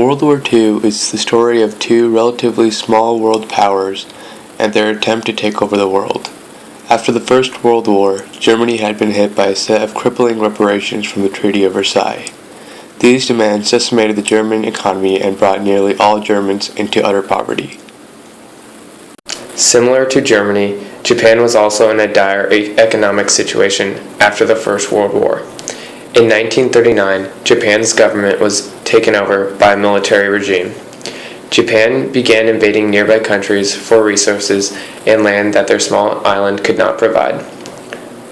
World War II is the story of two relatively small world powers and their attempt to take over the world. After the First World War, Germany had been hit by a set of crippling reparations from the Treaty of Versailles. These demands decimated the German economy and brought nearly all Germans into utter poverty. Similar to Germany, Japan was also in a dire economic situation after the First World War. In 1939, Japan's government was taken over by a military regime. Japan began invading nearby countries for resources and land that their small island could not provide.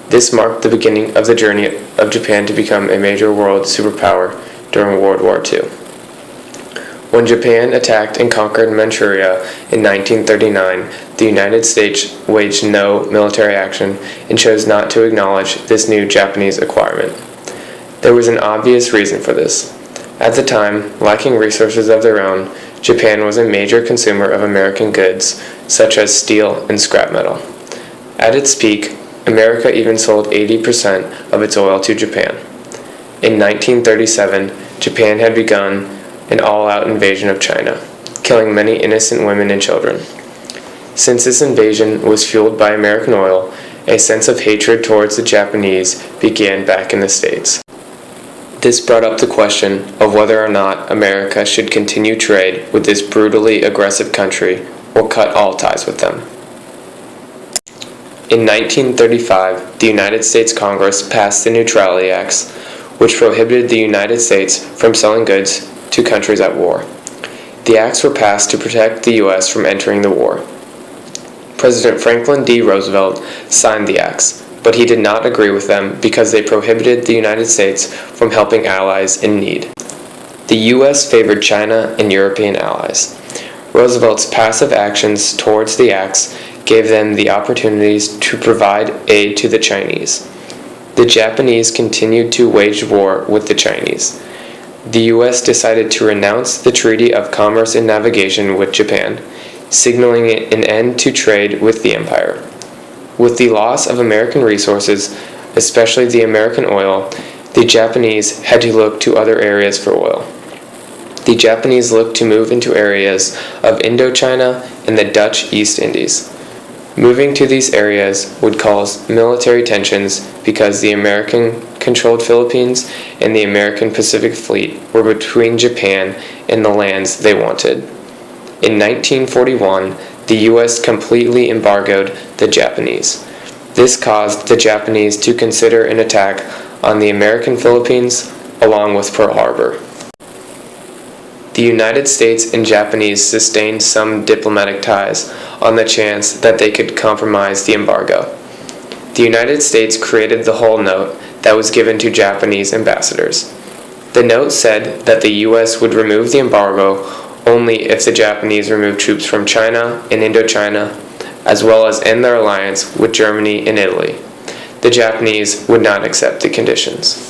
This marked the beginning of the journey of Japan to become a major world superpower during World War II. When Japan attacked and conquered Manchuria in 1939, the United States waged no military action and chose not to acknowledge this new Japanese acquirement. There was an obvious reason for this. At the time, lacking resources of their own, Japan was a major consumer of American goods, such as steel and scrap metal. At its peak, America even sold 80% of its oil to Japan. In 1937, Japan had begun an all-out invasion of China, killing many innocent women and children. Since this invasion was fueled by American oil, a sense of hatred towards the Japanese began back in the States. This brought up the question of whether or not America should continue trade with this brutally aggressive country or cut all ties with them. In 1935, the United States Congress passed the Neutrality Acts, which prohibited the United States from selling goods to countries at war. The acts were passed to protect the U.S. from entering the war. President Franklin D. Roosevelt signed the acts, but he did not agree with them because they prohibited the United States from helping allies in need. The U.S. favored China and European allies. Roosevelt's passive actions towards the acts gave them the opportunities to provide aid to the Chinese. The Japanese continued to wage war with the Chinese. The U.S. decided to renounce the Treaty of Commerce and Navigation with Japan, signaling an end to trade with the empire. With the loss of American resources, especially the American oil, the Japanese had to look to other areas for oil. The Japanese looked to move into areas of Indochina and the Dutch East Indies. Moving to these areas would cause military tensions because the American-controlled Philippines and the American Pacific Fleet were between Japan and the lands they wanted. In 1941, the U.S. completely embargoed the Japanese. This caused the Japanese to consider an attack on the American Philippines along with Pearl Harbor. The United States and Japanese sustained some diplomatic ties on the chance that they could compromise the embargo. The United States created the whole note that was given to Japanese ambassadors. The note said that the U.S. would remove the embargo only if the Japanese removed troops from China and Indochina, as well as end their alliance with Germany and Italy. The Japanese would not accept the conditions.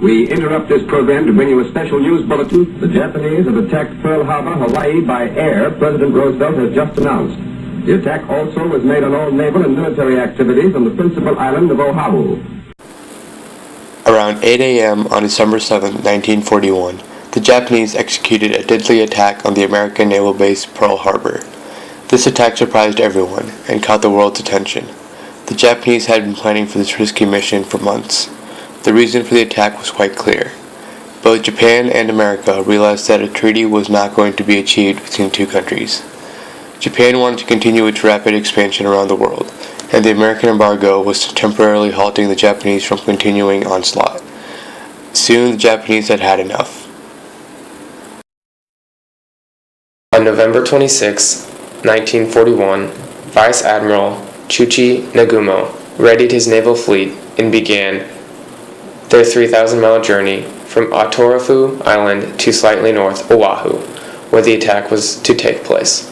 We interrupt this program to bring you a special news bulletin. The Japanese have attacked Pearl Harbor, Hawaii by air, President Roosevelt has just announced. The attack also was made on all naval and military activities on the principal island of Oahu. Around 8 a.m. on December 7, 1941, the Japanese executed a deadly attack on the American naval base Pearl Harbor. This attack surprised everyone and caught the world's attention. The Japanese had been planning for this risky mission for months. The reason for the attack was quite clear. Both Japan and America realized that a treaty was not going to be achieved between two countries. Japan wanted to continue its rapid expansion around the world, and the American embargo was temporarily halting the Japanese from continuing onslaught. Soon the Japanese had had enough. On November 26, 1941, Vice Admiral Chuchi Nagumo readied his naval fleet and began their 3,000-mile journey from Otorafu Island to slightly north Oahu, where the attack was to take place.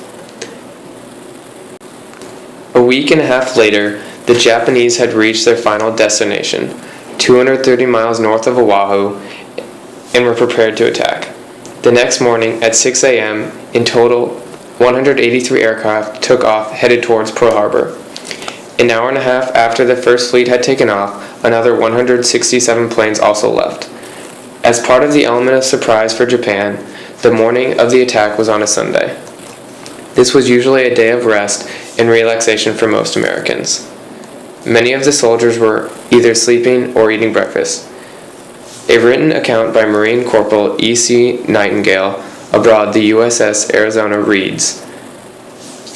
A week and a half later, the Japanese had reached their final destination, 230 miles north of Oahu, and were prepared to attack. The next morning at 6 a.m., in total 183 aircraft took off, headed towards Pearl Harbor. An hour and a half after the first fleet had taken off, another 167 planes also left. As part of the element of surprise for Japan, the morning of the attack was on a Sunday. This was usually a day of rest and relaxation for most Americans. Many of the soldiers were either sleeping or eating breakfast. A written account by Marine Corporal E.C. Nightingale aboard the USS Arizona reads,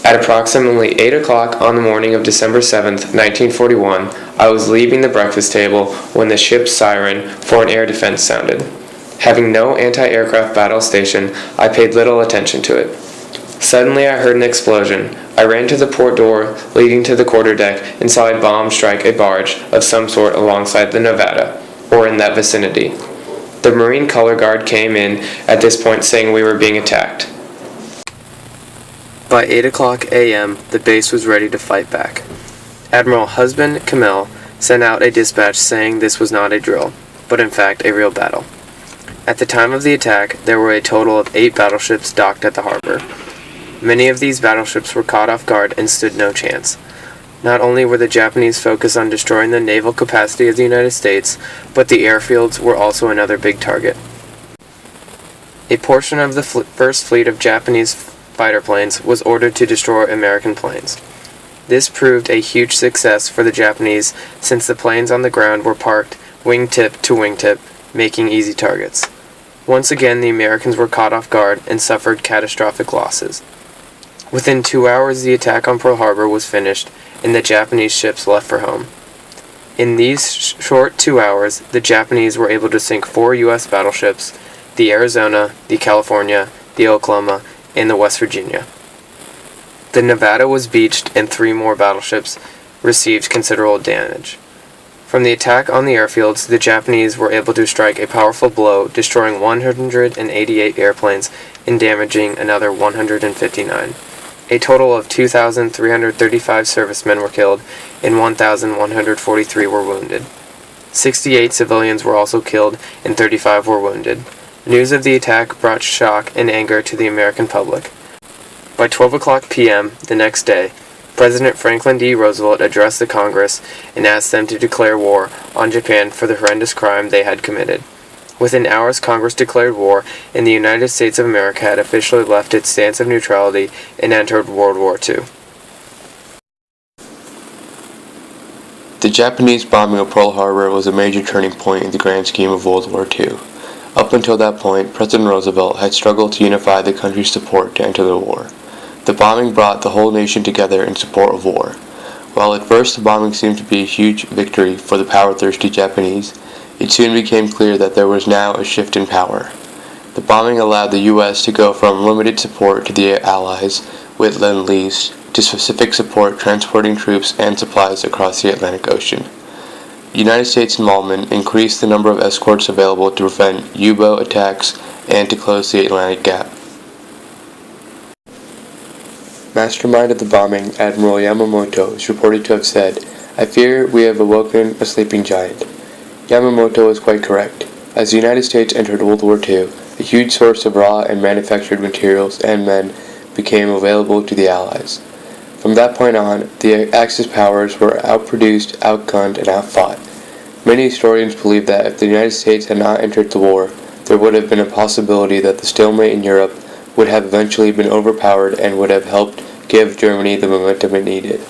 "At approximately 8 o'clock on the morning of December 7th, 1941, I was leaving the breakfast table when the ship's siren for an air defense sounded. Having no anti-aircraft battle station, I paid little attention to it. Suddenly I heard an explosion. I ran to the port door leading to the quarterdeck and saw a bomb strike a barge of some sort alongside the Nevada, or in that vicinity. The Marine Color Guard came in at this point saying we were being attacked. By 8 o'clock a.m., the base was ready to fight back. Admiral Husband Kamel sent out a dispatch saying this was not a drill, but in fact a real battle. At the time of the attack, there were a total of 8 battleships docked at the harbor. Many of these battleships were caught off guard and stood no chance. Not only were the Japanese focused on destroying the naval capacity of the United States, but the airfields were also another big target. A portion of the first fleet of Japanese fighter planes was ordered to destroy American planes. This proved a huge success for the Japanese since the planes on the ground were parked wingtip to wingtip, making easy targets. Once again, the Americans were caught off guard and suffered catastrophic losses. Within 2 hours, the attack on Pearl Harbor was finished, and the Japanese ships left for home. In these short 2 hours, the Japanese were able to sink 4 U.S. battleships, the Arizona, the California, the Oklahoma, and the West Virginia. The Nevada was beached, and 3 more battleships received considerable damage. From the attack on the airfields, the Japanese were able to strike a powerful blow, destroying 188 airplanes and damaging another 159. A total of 2,335 servicemen were killed and 1,143 were wounded. 68 civilians were also killed and 35 were wounded. News of the attack brought shock and anger to the American public. By 12 o'clock p.m. the next day, President Franklin D. Roosevelt addressed the Congress and asked them to declare war on Japan for the horrendous crime they had committed. Within hours, Congress declared war, and the United States of America had officially left its stance of neutrality and entered World War II. The Japanese bombing of Pearl Harbor was a major turning point in the grand scheme of World War II. Up until that point, President Roosevelt had struggled to unify the country's support to enter the war. The bombing brought the whole nation together in support of war. While at first the bombing seemed to be a huge victory for the power-thirsty Japanese, it soon became clear that there was now a shift in power. The bombing allowed the U.S. to go from limited support to the Allies with Lend-Lease to specific support transporting troops and supplies across the Atlantic Ocean. The United States' involvement increased the number of escorts available to prevent U-boat attacks and to close the Atlantic Gap. Mastermind of the bombing, Admiral Yamamoto, is reported to have said, "I fear we have awoken a sleeping giant." Yamamoto was quite correct. As the United States entered World War II, a huge source of raw and manufactured materials and men became available to the Allies. From that point on, the Axis powers were outproduced, outgunned, and outfought. Many historians believe that if the United States had not entered the war, there would have been a possibility that the stalemate in Europe would have eventually been overpowered and would have helped give Germany the momentum it needed.